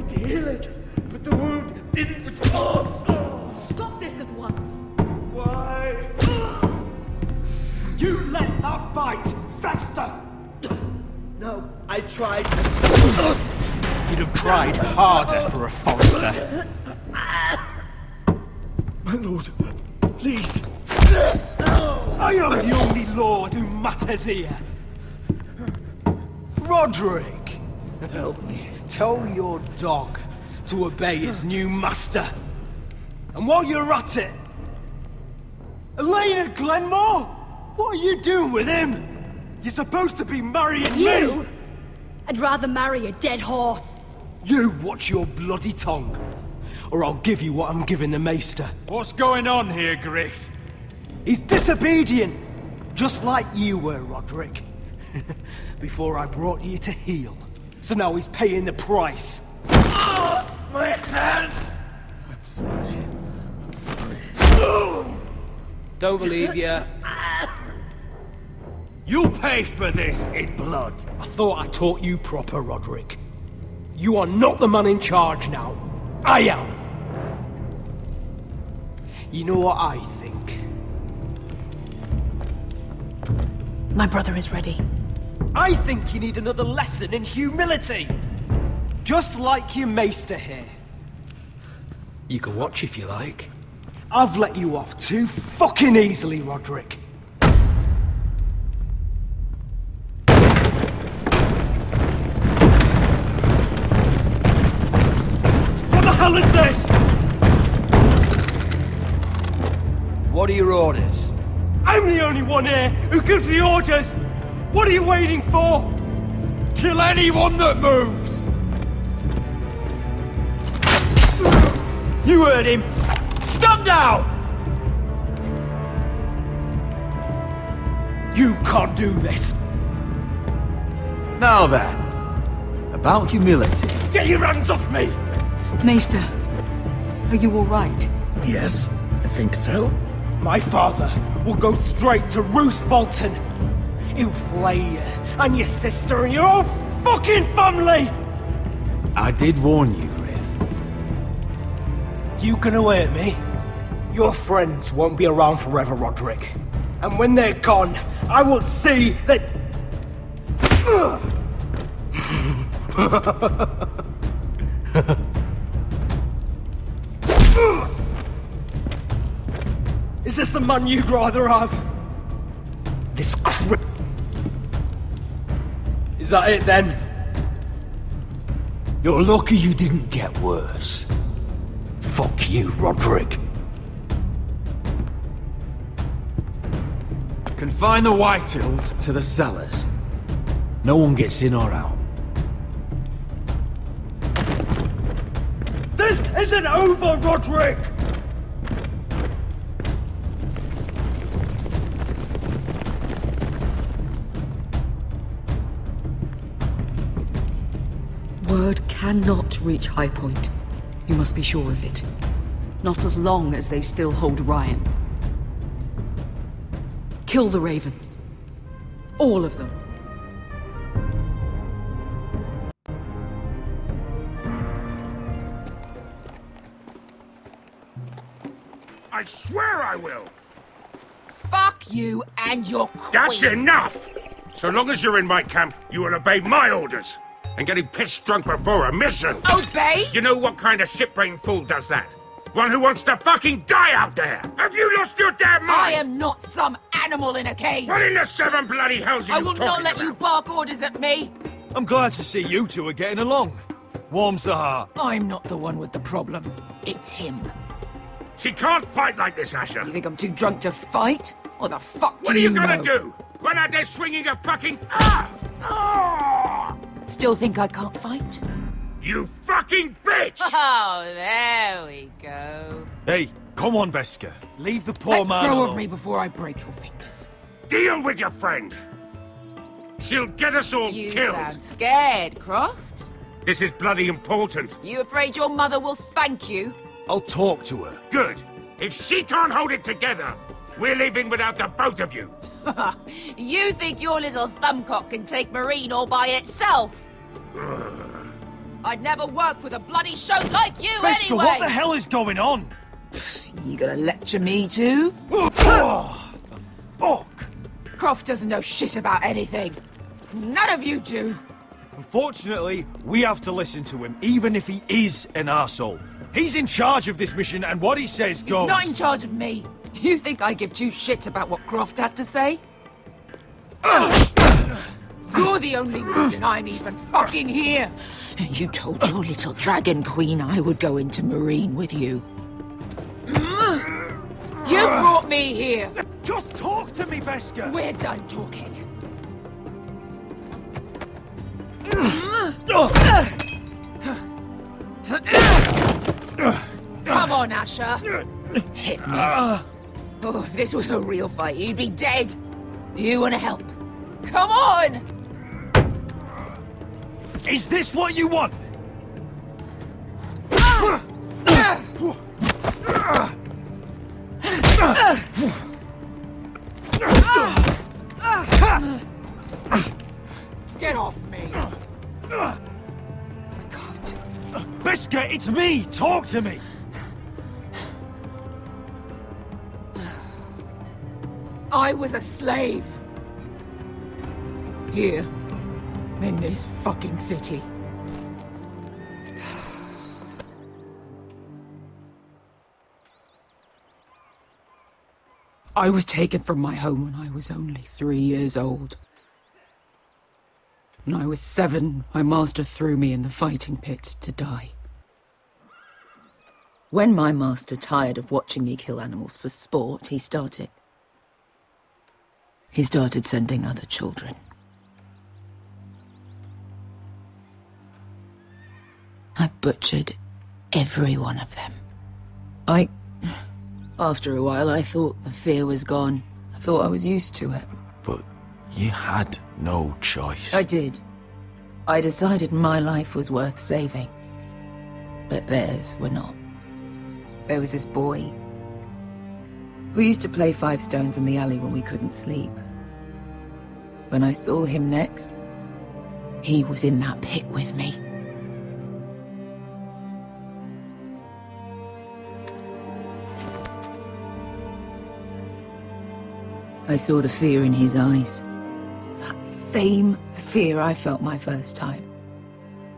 to heal it, but the wound didn't respond. Stop this at once. Why? You let that bite fester! No, I tried. You'd have tried harder for a Forester. My lord, please. I am the only lord who matters here. Roderick! Help me. Tell your dog to obey his new master. And while you're at it... Elena Glenmore? What are you doing with him? You're supposed to be marrying You? me! I'd rather marry a dead horse. You watch your bloody tongue, or I'll give you what I'm giving the Maester. What's going on here, Griff? He's disobedient, just like you were, Roderick. Before I brought you to heel. So now he's paying the price. My hand! I'm sorry. I'm sorry. Don't believe you. You'll pay for this in blood. I thought I taught you proper, Roderick. You are not the man in charge now. I am. You know what I think? My brother is ready. I think you need another lesson in humility. Just like your Maester here. You can watch if you like. I've let you off too fucking easily, Roderick. What the hell is this? What are your orders? I'm the only one here who gives the orders! What are you waiting for? Kill anyone that moves! You heard him! Stand down! You can't do this! Now then, about humility. Get your hands off me! Maester, are you all right? Yes, I think so. My father will go straight to Roose Bolton. He'll flay you, and your sister, and your whole fucking family! I did warn you, Griff. You gonna hurt me? Your friends won't be around forever, Roderick. And when they're gone, I will see that... Is this the man you'd rather have? This Is that it then? You're lucky you didn't get worse. Fuck you, Roderick. Confine the Whitehills to the cellars. No one gets in or out. This isn't over, Roderick! Word cannot reach High Point. You must be sure of it. Not as long as they still hold Ryan. Kill the Ravens. All of them. I swear I will! Fuck you and your queen. That's enough! So long as you're in my camp, you will obey my orders. And getting pissed drunk before a mission. Obey? You know what kind of shit-brained fool does that? One who wants to fucking die out there! Have you lost your damn mind? I am not some animal in a cage. What in the seven bloody hells are I you will talking not let about? you bark orders at me. I'm glad to see you two are getting along. Warms the heart. I'm not the one with the problem. It's him. She can't fight like this, Asher. You think I'm too drunk to fight? What the fuck What do are you know? gonna do? Run out there swinging a fucking... Ah! Ah! Still think I can't fight? You fucking bitch! Oh, there we go. Hey, come on, Beska. Leave the poor Let man go alone. of me before I break your fingers. Deal with your friend. She'll get us all You killed. sound scared, Croft. This is bloody important. You afraid your mother will spank you? I'll talk to her. Good. If she can't hold it together, we're leaving without the both of you. You think your little thumbcock can take Marine all by itself? I'd never work with a bloody show like you Beskha, anyway! what the hell is going on? You gonna lecture me too? Oh, the fuck? Croft doesn't know shit about anything. None of you do. Unfortunately, we have to listen to him, even if he is an arsehole. He's in charge of this mission, and what he says goes. He's not in charge of me. You think I give two shits about what Croft has to say? You're the only reason I'm even fucking here. You told your little dragon queen I would go into Marine with you. You brought me here. Just talk to me, Beskha. We're done talking. Come on, Asher. Hit me. Oh, if this was a real fight, you'd be dead. You want to help? Come on! Is this what you want? Get off me. I can't. Beskha, it's me! Talk to me! I was a slave. Here. In this fucking city. I was taken from my home when I was only 3 years old. When I was 7, my master threw me in the fighting pits to die. When my master tired of watching me kill animals for sport, he started sending other children. I butchered every one of them. After a while, I thought the fear was gone. I thought I was used to it. But you had no choice. I did. I decided my life was worth saving. But theirs were not. There was this boy. We used to play 5 stones in the alley when we couldn't sleep. When I saw him next, he was in that pit with me. I saw the fear in his eyes. That same fear I felt my first time.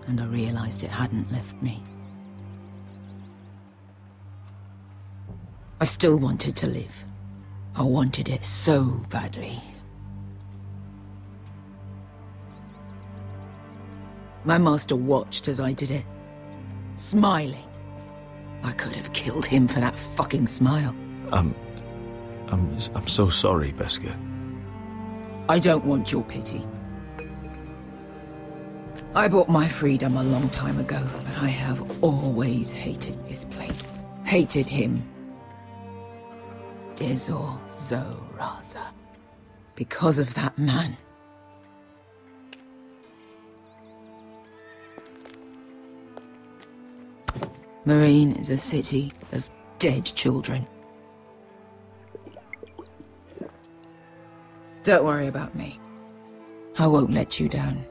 And I realized it hadn't left me. I still wanted to live. I wanted it so badly. My master watched as I did it, smiling. I could have killed him for that fucking smile. I'm so sorry, Beskha. I don't want your pity. I bought my freedom a long time ago, but I have always hated this place. Hated him. Dezor Zoraza. Because of that man. Marine is a city of dead children. Don't worry about me. I won't let you down.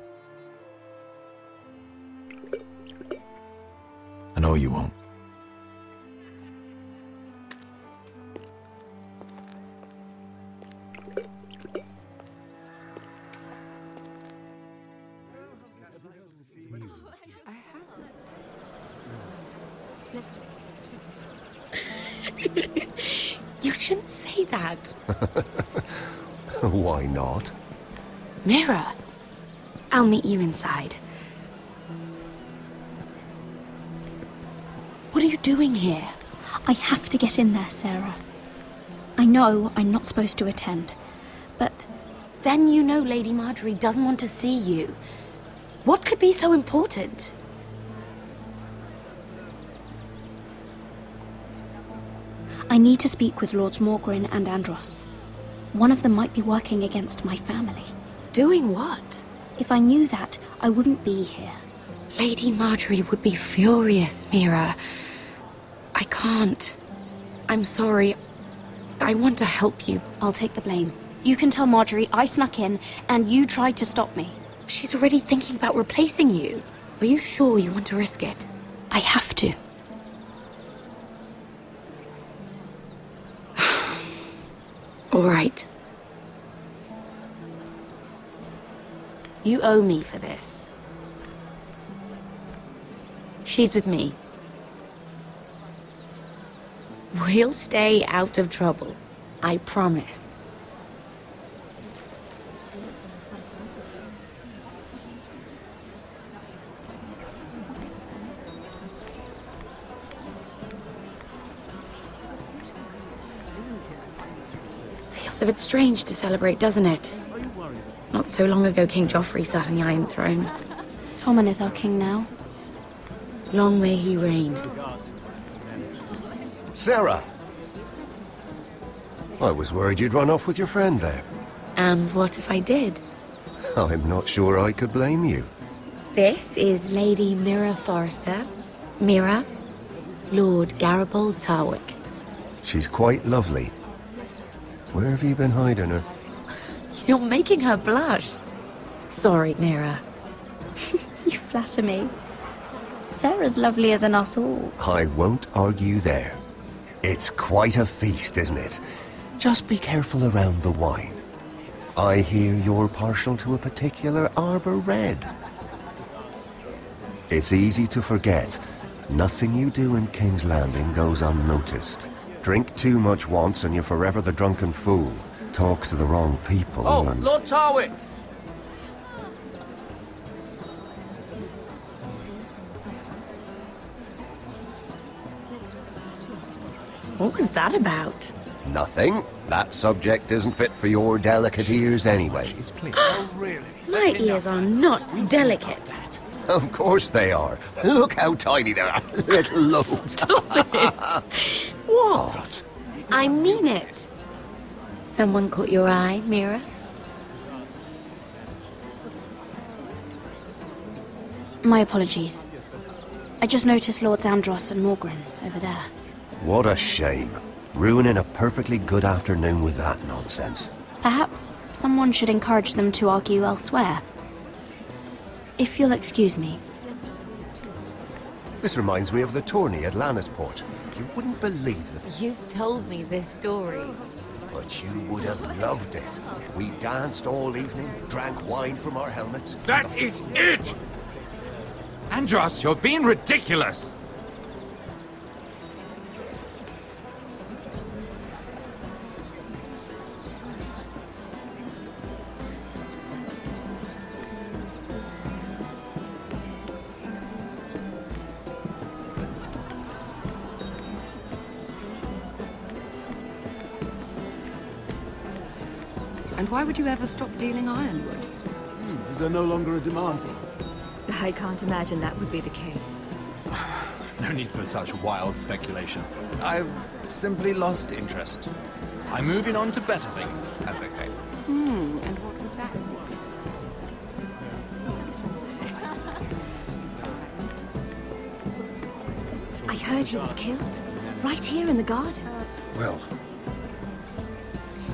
I know you won't. You shouldn't say that. Why not? Mira, I'll meet you inside. What are you doing here? I have to get in there, Sarah. I know I'm not supposed to attend, but... Then you know Lady Marjorie doesn't want to see you. What could be so important? I need to speak with Lords Morgrin and Andros. One of them might be working against my family. Doing what? If I knew that, I wouldn't be here. Lady Marjorie would be furious, Mira. I can't. I'm sorry. I want to help you. I'll take the blame. You can tell Marjorie I snuck in, and you tried to stop me. She's already thinking about replacing you. Are you sure you want to risk it? I have to. All right. You owe me for this. She's with me. We'll stay out of trouble. I promise. Feels a bit strange to celebrate, doesn't it? Not so long ago, King Joffrey sat on the Iron Throne. Tommen is our king now. Long may he reign. Sarah! I was worried you'd run off with your friend there. And what if I did? I'm not sure I could blame you. This is Lady Mira Forrester. Mira, Lord Garibold Tarwick. She's quite lovely. Where have you been hiding her? You're making her blush. Sorry, Mira. You flatter me. Sarah's lovelier than us all. I won't argue there. It's quite a feast, isn't it? Just be careful around the wine. I hear you're partial to a particular Arbor Red. It's easy to forget. Nothing you do in King's Landing goes unnoticed. Drink too much once and you're forever the drunken fool. Talk to the wrong people and... Lord Tarwick! What was that about? Nothing. That subject isn't fit for your delicate ears anyway. My ears are not delicate. Of course they are. Look how tiny they are. Little lobes. Stop it. What? I mean it. Someone caught your eye, Mira? My apologies. I just noticed Lords Andros and Morgren over there. What a shame. Ruining a perfectly good afternoon with that nonsense. Perhaps someone should encourage them to argue elsewhere. If you'll excuse me. This reminds me of the tourney at Lannisport. You wouldn't believe the... You've told me this story. But you would have loved it. We danced all evening, drank wine from our helmets. That is it! Andros, you're being ridiculous! And why would you ever stop dealing ironwood? Is there no longer a demand for it? I can't imagine that would be the case. No need for such wild speculation. I've simply lost interest. I'm moving on to better things, as they say. And what would that I heard he was killed. Right here in the garden. Well...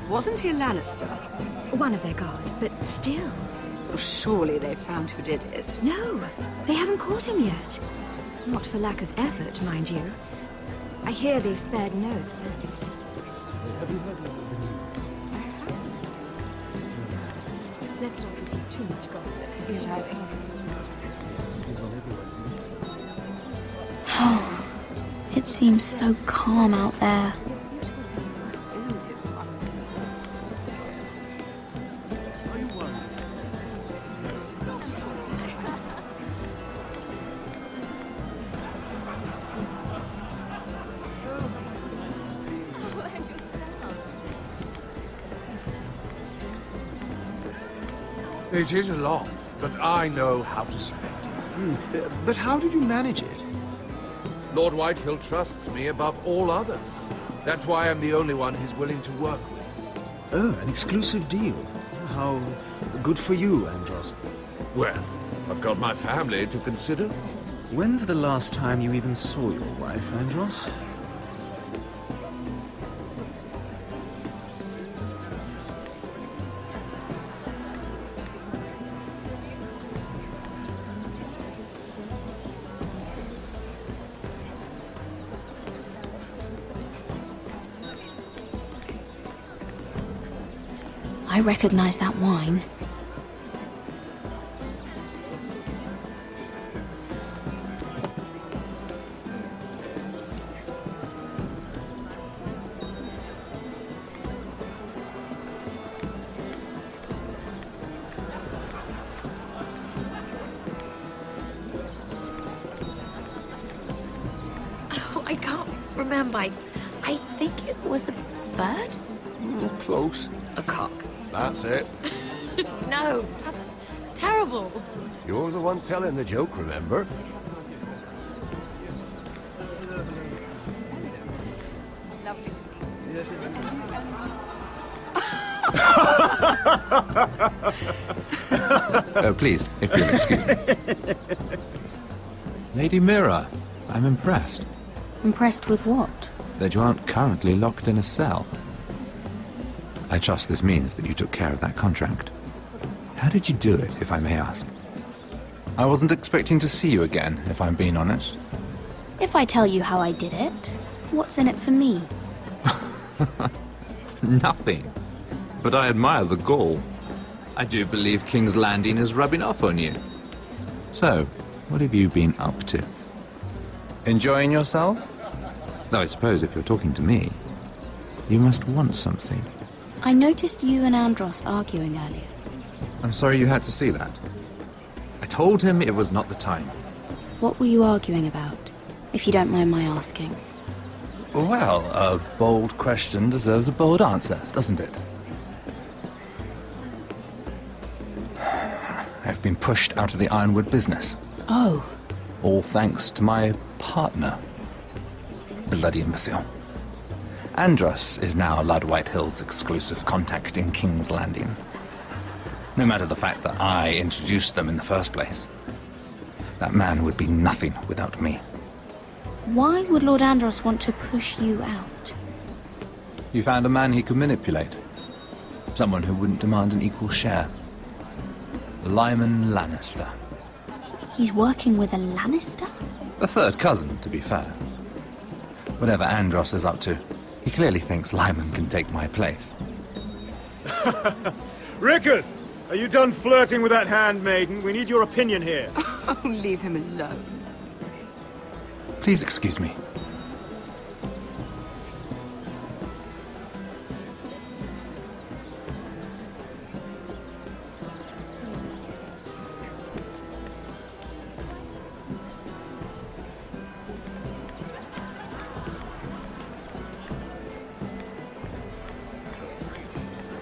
Wasn't he a Lannister? One of their guard, but still. Surely they found who did it. No, they haven't caught him yet. Not for lack of effort, mind you. I hear they've spared no expense. Have you heard of the news? Let's not repeat too much gossip. Yes, I think. Oh, it seems so calm out there. Isn't it? It is a lot, but I know how to spend it. But how did you manage it? Lord Whitehill trusts me above all others. That's why I'm the only one he's willing to work with. Oh, an exclusive deal. How good for you, Andros. Well, I've got my family to consider. When's the last time you even saw your wife, Andros? I recognize that wine. I can't remember. I think it was a bird? Close. A cock. That's it. No, that's terrible. You're the one telling the joke, remember? Lovely Please, if you'll excuse me. Lady Mira, I'm impressed Impressed with what? that you aren't currently locked in a cell. I trust this means that you took care of that contract. How did you do it, if I may ask? I wasn't expecting to see you again, if I'm being honest. If I tell you how I did it, what's in it for me? Nothing. But I admire the gall. I do believe King's Landing is rubbing off on you. So, what have you been up to? Enjoying yourself? Though I suppose if you're talking to me, you must want something. I noticed you and Andros arguing earlier. I'm sorry you had to see that. I told him it was not the time. What were you arguing about, if you don't mind my asking? Well, a bold question deserves a bold answer, doesn't it? I've been pushed out of the ironwood business. Oh. All thanks to my partner. Bloody imbecile. Andros is now Lad Whitehill's exclusive contact in King's Landing. No matter the fact that I introduced them in the first place. That man would be nothing without me. Why would Lord Andros want to push you out? You found a man he could manipulate. Someone who wouldn't demand an equal share. Lyman Lannister. He's working with a Lannister? A third cousin, to be fair. Whatever Andros is up to, he clearly thinks Lyman can take my place. Rickard! Are you done flirting with that handmaiden? We need your opinion here. Oh, leave him alone. Please excuse me.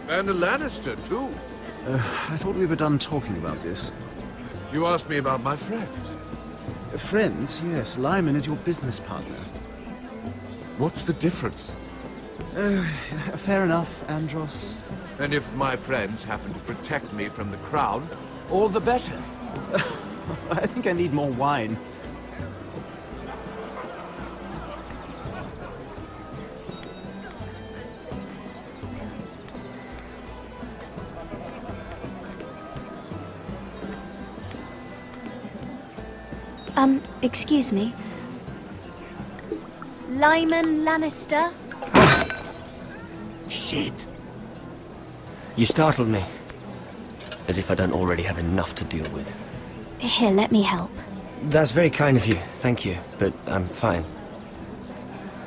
And a Lannister, too. I thought we were done talking about this. You asked me about my friends. Friends? Yes, Lyman is your business partner. What's the difference? Fair enough, Andros. And if my friends happen to protect me from the crown, all the better. I think I need more wine. Excuse me. Lyman Lannister? Shit. You startled me. As if I don't already have enough to deal with. Here, let me help. That's very kind of you, thank you, but I'm fine.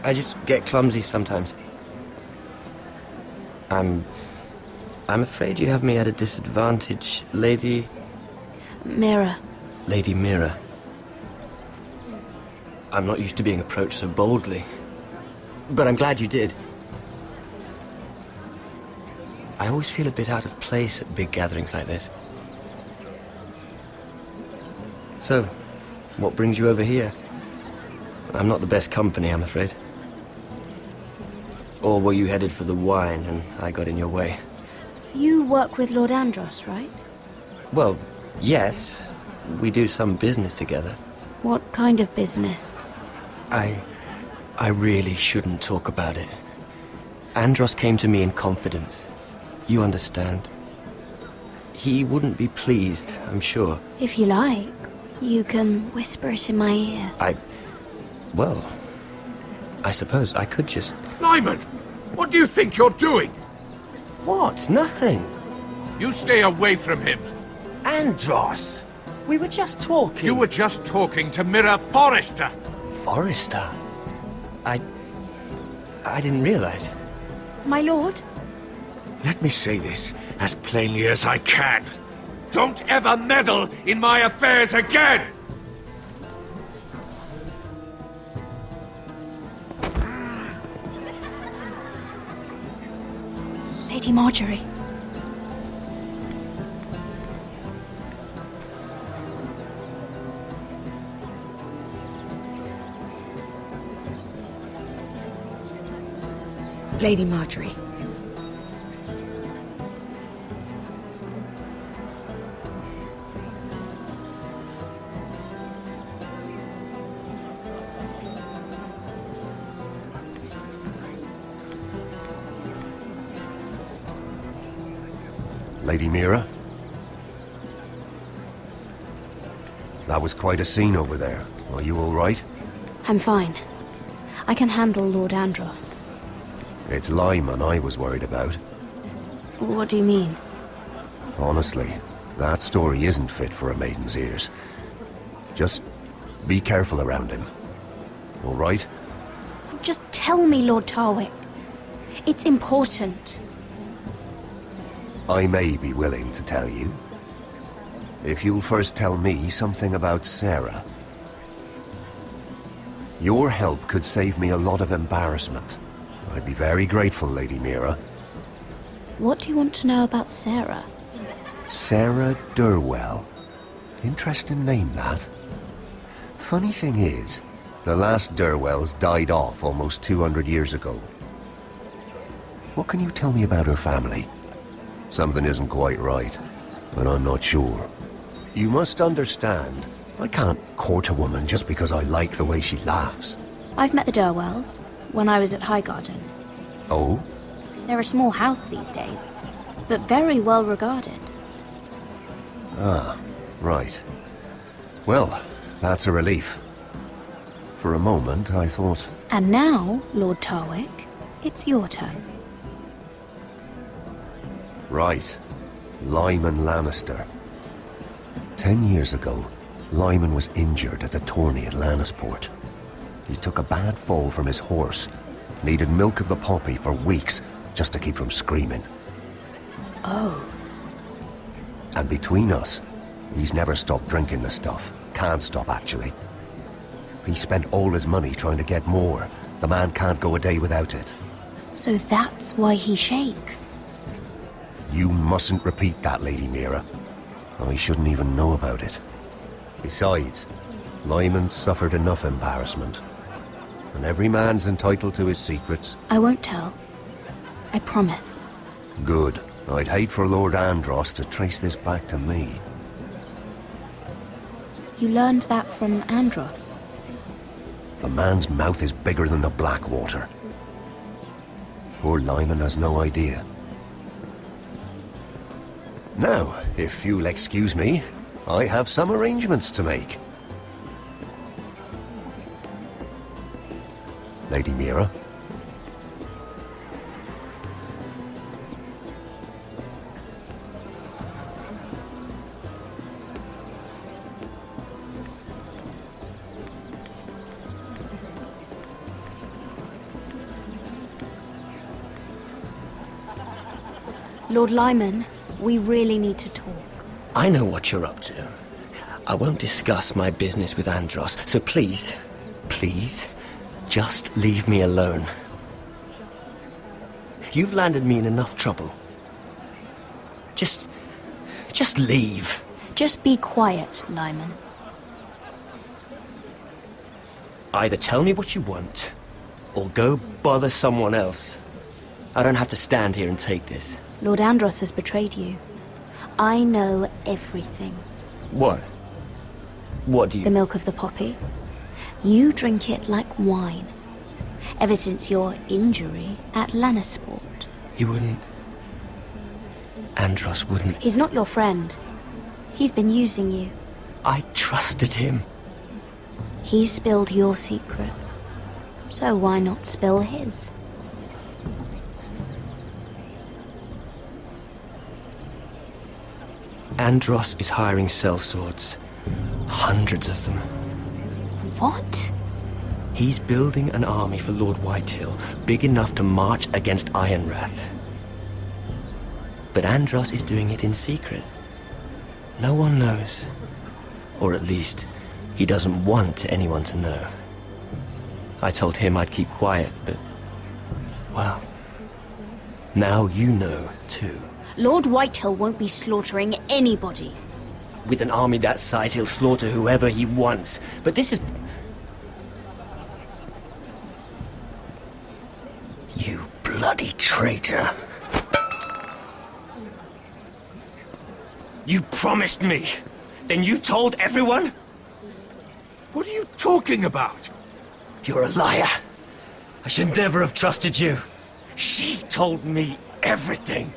I just get clumsy sometimes. I'm afraid you have me at a disadvantage, Lady... Mira. Lady Mira. I'm not used to being approached so boldly. But I'm glad you did. I always feel a bit out of place at big gatherings like this. So, what brings you over here? I'm not the best company, I'm afraid. Or were you headed for the wine and I got in your way? You work with Lord Andros, right? Well, yes. We do some business together. What kind of business? I really shouldn't talk about it. Andros came to me in confidence. You understand? He wouldn't be pleased, I'm sure. If you like, you can whisper it in my ear. Well, I suppose I could just... Lyman! What do you think you're doing? What? Nothing. You stay away from him. Andros! We were just talking. You were just talking to Mirror Forrester. Forrester? I didn't realize. My lord? Let me say this as plainly as I can. Don't ever meddle in my affairs again! Lady Marjorie. Lady Marjorie. Lady Mira? That was quite a scene over there. Are you all right? I'm fine. I can handle Lord Andros. It's Lyman I was worried about. What do you mean? Honestly, that story isn't fit for a maiden's ears. Just be careful around him. All right? Just tell me, Lord Tarwick. It's important. I may be willing to tell you. If you'll first tell me something about Sarah. Your help could save me a lot of embarrassment. I'd be very grateful, Lady Mira. What do you want to know about Sarah? Sarah Durwell. Interesting name, that. Funny thing is, the last Durwells died off almost 200 years ago. What can you tell me about her family? Something isn't quite right, but I'm not sure. You must understand, I can't court a woman just because I like the way she laughs. I've met the Durwells when I was at Highgarden. Oh? They're a small house these days, but very well regarded. Ah, right. Well, that's a relief. For a moment, I thought... And now, Lord Tarwick, it's your turn. Right. Lyman Lannister. 10 years ago, Lyman was injured at the tourney at Lannisport. He took a bad fall from his horse. Needed milk of the poppy for weeks just to keep from screaming. Oh. And between us, he's never stopped drinking the stuff. Can't stop, actually. He spent all his money trying to get more. The man can't go a day without it. So that's why he shakes. You mustn't repeat that, Lady Mira. I shouldn't even know about it. Besides, Lyman suffered enough embarrassment. And every man's entitled to his secrets. I won't tell. I promise. Good. I'd hate for Lord Andros to trace this back to me. You learned that from Andros? The man's mouth is bigger than the Blackwater. Poor Lyman has no idea. Now, if you'll excuse me, I have some arrangements to make. Lady Mira? Lord Lyman, we really need to talk. I know what you're up to. I won't discuss my business with Andros, so please, just leave me alone. You've landed me in enough trouble. Just leave. Just be quiet, Lyman. Either tell me what you want, or go bother someone else. I don't have to stand here and take this. Lord Andros has betrayed you. I know everything. What? What do you... The milk of the poppy. You drink it like wine. Ever since your injury at Lannisport. He wouldn't... Andros wouldn't... He's not your friend. He's been using you. I trusted him. He spilled your secrets. So why not spill his? Andros is hiring sellswords. Hundreds of them. What? He's building an army for Lord Whitehill, big enough to march against Ironrath. But Andros is doing it in secret. No one knows. Or at least, he doesn't want anyone to know. I told him I'd keep quiet, but... well... now you know, too. Lord Whitehill won't be slaughtering anybody. With an army that size, he'll slaughter whoever he wants. But this is... You bloody traitor. You promised me. Then you told everyone? What are you talking about? You're a liar. I should never have trusted you. She told me everything.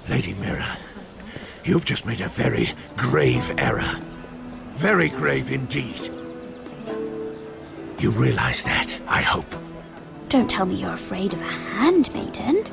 Lady Mira, you've just made a very grave error. Very grave indeed. You realize that, I hope. Don't tell me you're afraid of a handmaiden.